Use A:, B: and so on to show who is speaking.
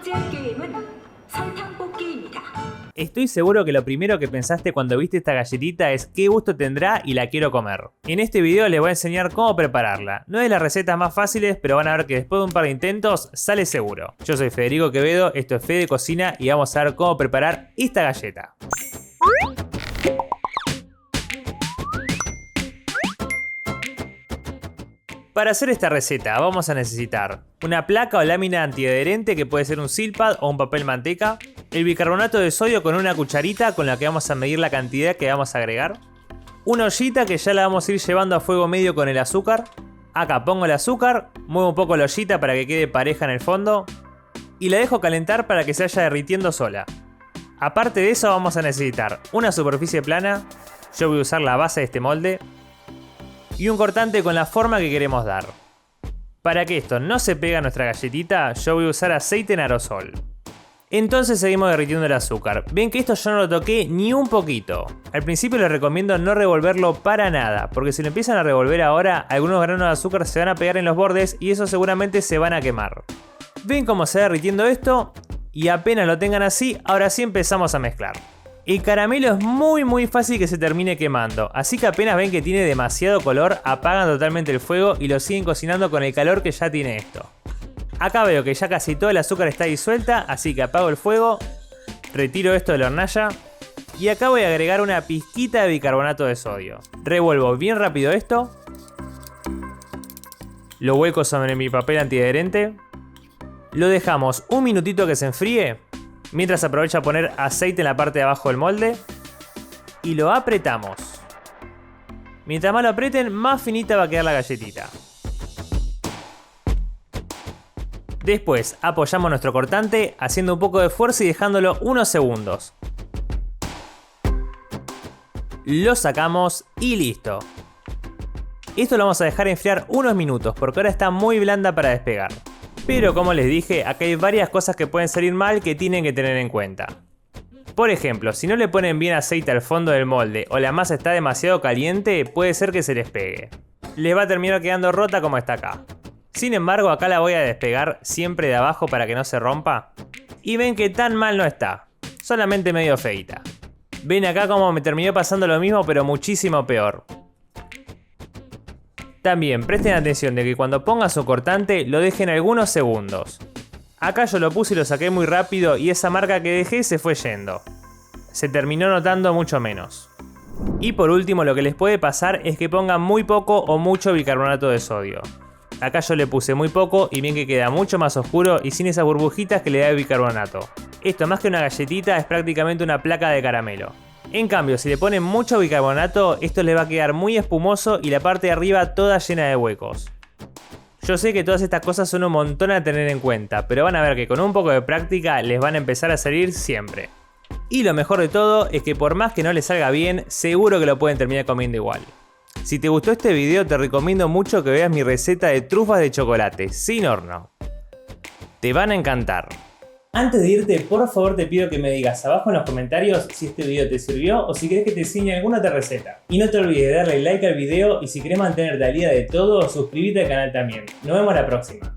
A: 번째 게임은 설탕 뽑기입니다.
B: Estoy seguro que lo primero que pensaste cuando viste esta galletita es qué gusto tendrá y la quiero comer. En este video les voy a enseñar cómo prepararla. No es de las recetas más fáciles, pero van a ver que después de un par de intentos sale seguro. Yo soy Federico Quevedo, esto es Fede Cocina y vamos a ver cómo preparar esta galleta. Para hacer esta receta vamos a necesitar una placa o lámina antiadherente que puede ser un silpad o un papel manteca, el bicarbonato de sodio con una cucharita con la que vamos a medir la cantidad que vamos a agregar, una ollita que ya la vamos a ir llevando a fuego medio con el azúcar, acá pongo el azúcar, muevo un poco la ollita para que quede pareja en el fondo y la dejo calentar para que se vaya derritiendo sola. Aparte de eso vamos a necesitar una superficie plana, yo voy a usar la base de este molde, y un cortante con la forma que queremos dar. Para que esto no se pegue a nuestra galletita, yo voy a usar aceite en aerosol. Entonces seguimos derritiendo el azúcar. Ven que esto yo no lo toqué ni un poquito. Al principio les recomiendo no revolverlo para nada, porque si lo empiezan a revolver ahora, algunos granos de azúcar se van a pegar en los bordes y eso seguramente se van a quemar. Ven cómo se va derritiendo esto y apenas lo tengan así, ahora sí empezamos a mezclar. El caramelo es muy fácil que se termine quemando, así que apenas ven que tiene demasiado color, apagan totalmente el fuego y lo siguen cocinando con el calor que ya tiene esto. Acá veo que ya casi todo el azúcar está disuelta, así que apago el fuego, retiro esto de la hornalla y acá voy a agregar una pizquita de bicarbonato de sodio. Revuelvo bien rápido esto, lo vuelco sobre mi papel antiadherente, lo dejamos un minutito que se enfríe. Mientras aprovecho a poner aceite en la parte de abajo del molde y lo apretamos. Mientras más lo aprieten, más finita va a quedar la galletita. Después apoyamos nuestro cortante haciendo un poco de fuerza y dejándolo unos segundos. Lo sacamos y listo. Esto lo vamos a dejar enfriar unos minutos porque ahora está muy blanda para despegar. Pero como les dije, acá hay varias cosas que pueden salir mal que tienen que tener en cuenta. Por ejemplo, si no le ponen bien aceite al fondo del molde o la masa está demasiado caliente, puede ser que se les pegue. Les va a terminar quedando rota como está acá. Sin embargo, acá la voy a despegar siempre de abajo para que no se rompa. Y ven que tan mal no está, solamente medio feita. Ven acá como me terminó pasando lo mismo pero muchísimo peor. También presten atención de que cuando pongan su cortante lo dejen algunos segundos. Acá yo lo puse y lo saqué muy rápido y esa marca que dejé se fue yendo. Se terminó notando mucho menos. Y por último lo que les puede pasar es que pongan muy poco o mucho bicarbonato de sodio. Acá yo le puse muy poco y bien que queda mucho más oscuro y sin esas burbujitas que le da el bicarbonato. Esto más que una galletita es prácticamente una placa de caramelo. En cambio, si le ponen mucho bicarbonato, esto les va a quedar muy espumoso y la parte de arriba toda llena de huecos. Yo sé que todas estas cosas son un montón a tener en cuenta, pero van a ver que con un poco de práctica les van a empezar a salir siempre. Y lo mejor de todo es que por más que no les salga bien, seguro que lo pueden terminar comiendo igual. Si te gustó este video te recomiendo mucho que veas mi receta de trufas de chocolate, sin horno. Te van a encantar. Antes de irte, por favor te pido que me digas abajo en los comentarios si este video te sirvió o si querés que te enseñe alguna otra receta. Y no te olvides de darle like al video y si querés mantenerte al día de todo, suscríbete al canal también. Nos vemos la próxima.